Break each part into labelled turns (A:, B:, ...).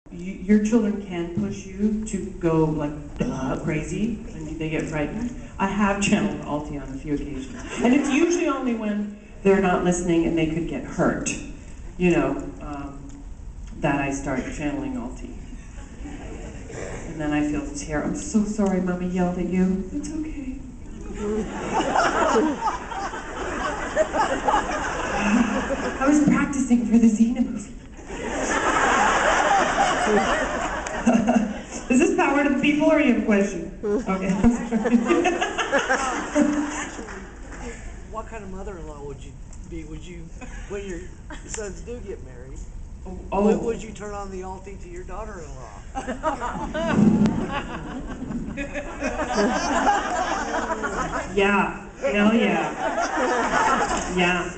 A: Your children can push you to go like crazy when they get frightened. I have channeled Alti on a few occasions. And it's usually only when they're not listening and they could get hurt, you know, that I start channeling Alti. And then I feel terrible. I'm so sorry Mommy yelled at you. It's okay. I was practicing for the Xena movie. Is this power to the people or you have a question? Okay.
B: What kind of mother-in-law would you be? Would you, when your sons do get married, would you turn on the Alti to your daughter-in-law?
A: Yeah. Hell yeah. Yeah.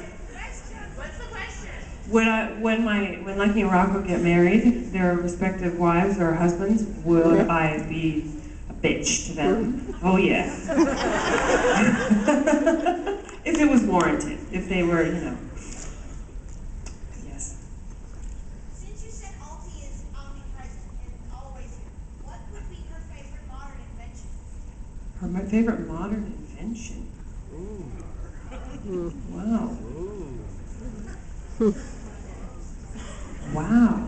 A: When Lucky and Rocco get married, their respective wives or husbands, would I be a bitch to them? Oh yeah. If it was warranted, if they were, you know. Yes.
C: Since you said Alti is omnipresent and always here, what would be her favorite modern invention?
A: Her favorite modern invention? Ooh. Wow. Ooh. Wow.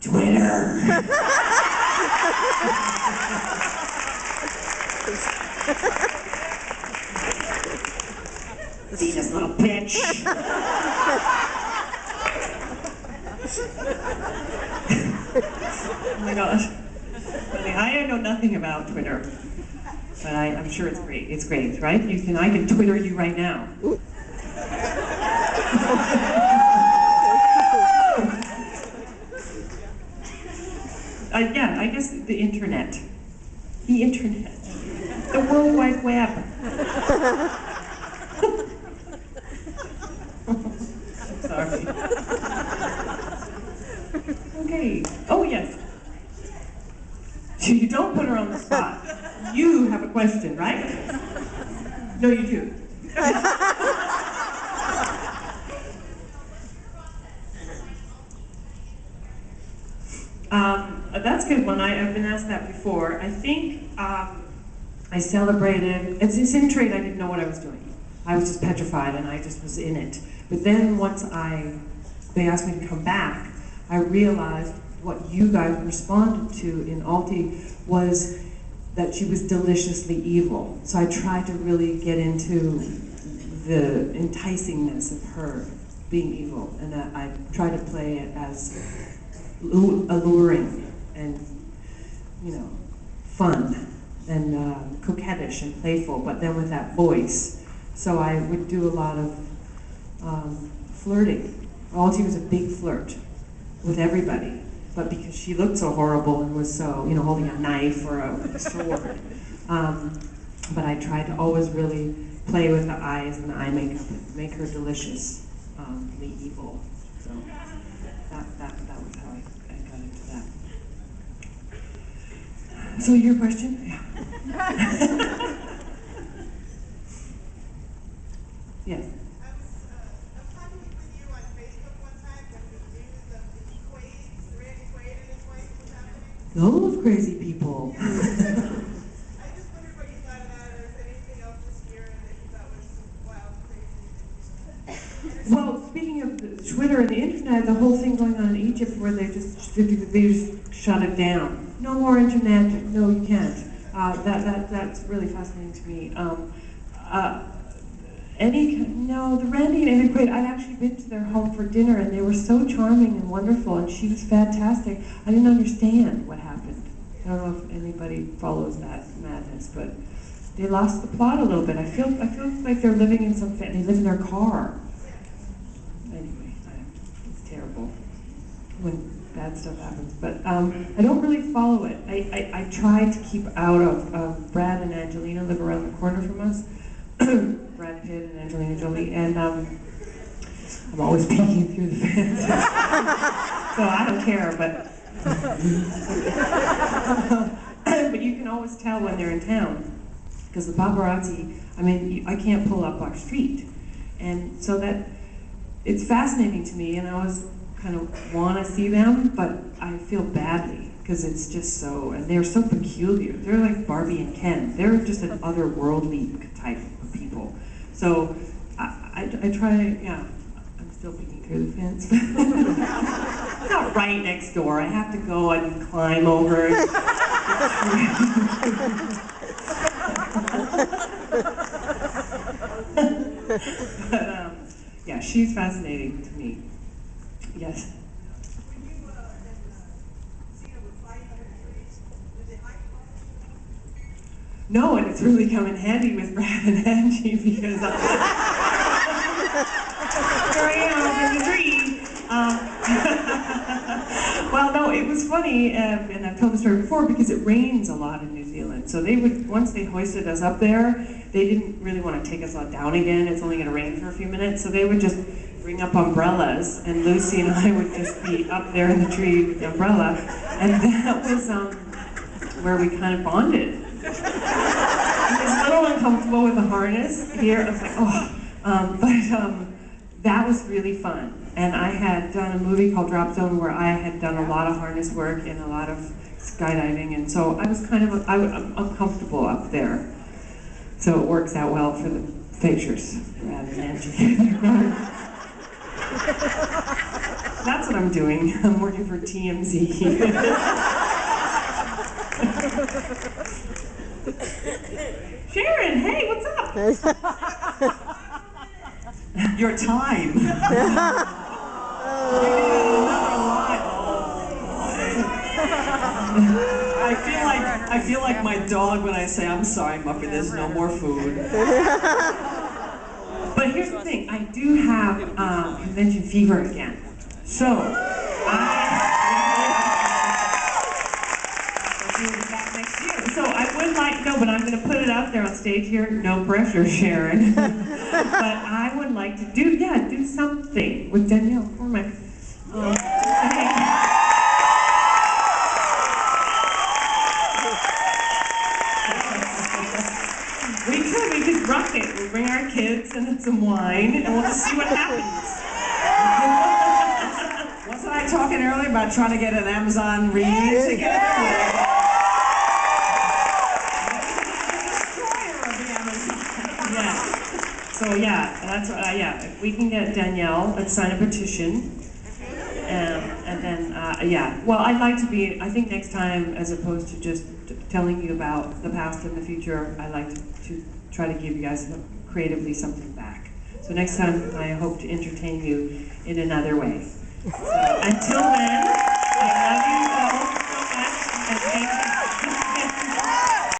A: Twitter. See this little bitch. Oh my gosh. I know nothing about Twitter, but I'm sure it's great. It's great, right? I can Twitter you right now. Yeah, I guess the internet. The internet. The World Wide Web. Sorry. Okay. Oh, yes. You don't put her on the spot. You have a question, right? No, you do. That's a good one. I've been asked that before. I think I celebrated, it's in trade, I didn't know what I was doing. I was just petrified and I just was in it. But then once they asked me to come back, I realized what you guys responded to in Alti was that she was deliciously evil. So I tried to really get into the enticingness of her being evil, and I tried to play it as alluring and, you know, fun and coquettish and playful, but then with that voice. So I would do a lot of flirting. Alti was a big flirt with everybody, but because she looked so horrible and was so, you know, holding a knife or a sword. But I tried to always really play with the eyes and the eye makeup and make her deliciously evil. So that was how I got into that. So your question? Yeah. Yes.
D: I was talking with you on Facebook one time when the news of the Quaid, Randy Quaid and his wife was happening.
A: Those crazy people.
D: I just wondered what you thought of that, or is there anything else this year that you thought was wild, crazy?
A: Well, speaking of the Twitter and the internet, the whole thing going on in Egypt where they just shut it down. No more internet. No, you can't. That's really fascinating to me. The Randy and Amy Quaid, I'd actually been to their home for dinner and they were so charming and wonderful and she was fantastic. I didn't understand what happened. I don't know if anybody follows that madness, but they lost the plot a little bit. I feel like they're living in they live in their car. Anyway, it's terrible when bad stuff happens, but I don't really follow it. I try to keep out of Brad and Angelina live around the corner from us. Brad Pitt and Angelina Jolie, and I'm always peeking through the fence. So I don't care, but but you can always tell when they're in town because the paparazzi. I mean, I can't pull up our street, and so that it's fascinating to me. And I was kind of want to see them, but I feel badly because it's just so, and they're so peculiar. They're like Barbie and Ken. They're just an otherworldly type of people. So I try, yeah, I'm still peeking through the fence. It's not right next door. I have to go and climb over it. But yeah, she's fascinating to me. Yes.
D: When you and Xena were fighting under the trees, did they hike off?
A: No, and it's really come in handy with Brad and Angie because here I am in the tree. Well, no, it was funny, and I've told the story before because it rains a lot in New Zealand. So they would, once they hoisted us up there, they didn't really want to take us all down again. It's only going to rain for a few minutes, so they would just bring up umbrellas, and Lucy and I would just be up there in the tree with the umbrella, and that was where we kind of bonded. It was a little uncomfortable with the harness here. I was like, oh, but that was really fun. And I had done a movie called Drop Zone where I had done a lot of harness work and a lot of skydiving, and so I was kind of, I'm comfortable up there. So it works out well for the pictures, rather than Angie. That's what I'm doing. I'm working for TMZ. Sharon, hey, what's up? Your time.
E: I feel like my dog when I say, I'm sorry, Muffy, there's no more food.
A: But here's the thing, I do have convention fever again. So, I'll do it back next year. So I would like, no, but I'm going to put it out there on stage here. No pressure, Sharon. But I would like to do something with Danielle Cormack. We could rock it. We'll bring our kids and some wine, and we'll just see what happens.
E: Wasn't I talking earlier about trying to get an Amazon reunion together?
A: Yeah. So yeah, that's what. Yeah, if we can get Danielle, let's sign a petition. And then yeah. Well, I'd like to be. I think next time, as opposed to just telling you about the past and the future, I like to try to give you guys creatively something back. So next time, I hope to entertain you in another way. So until then.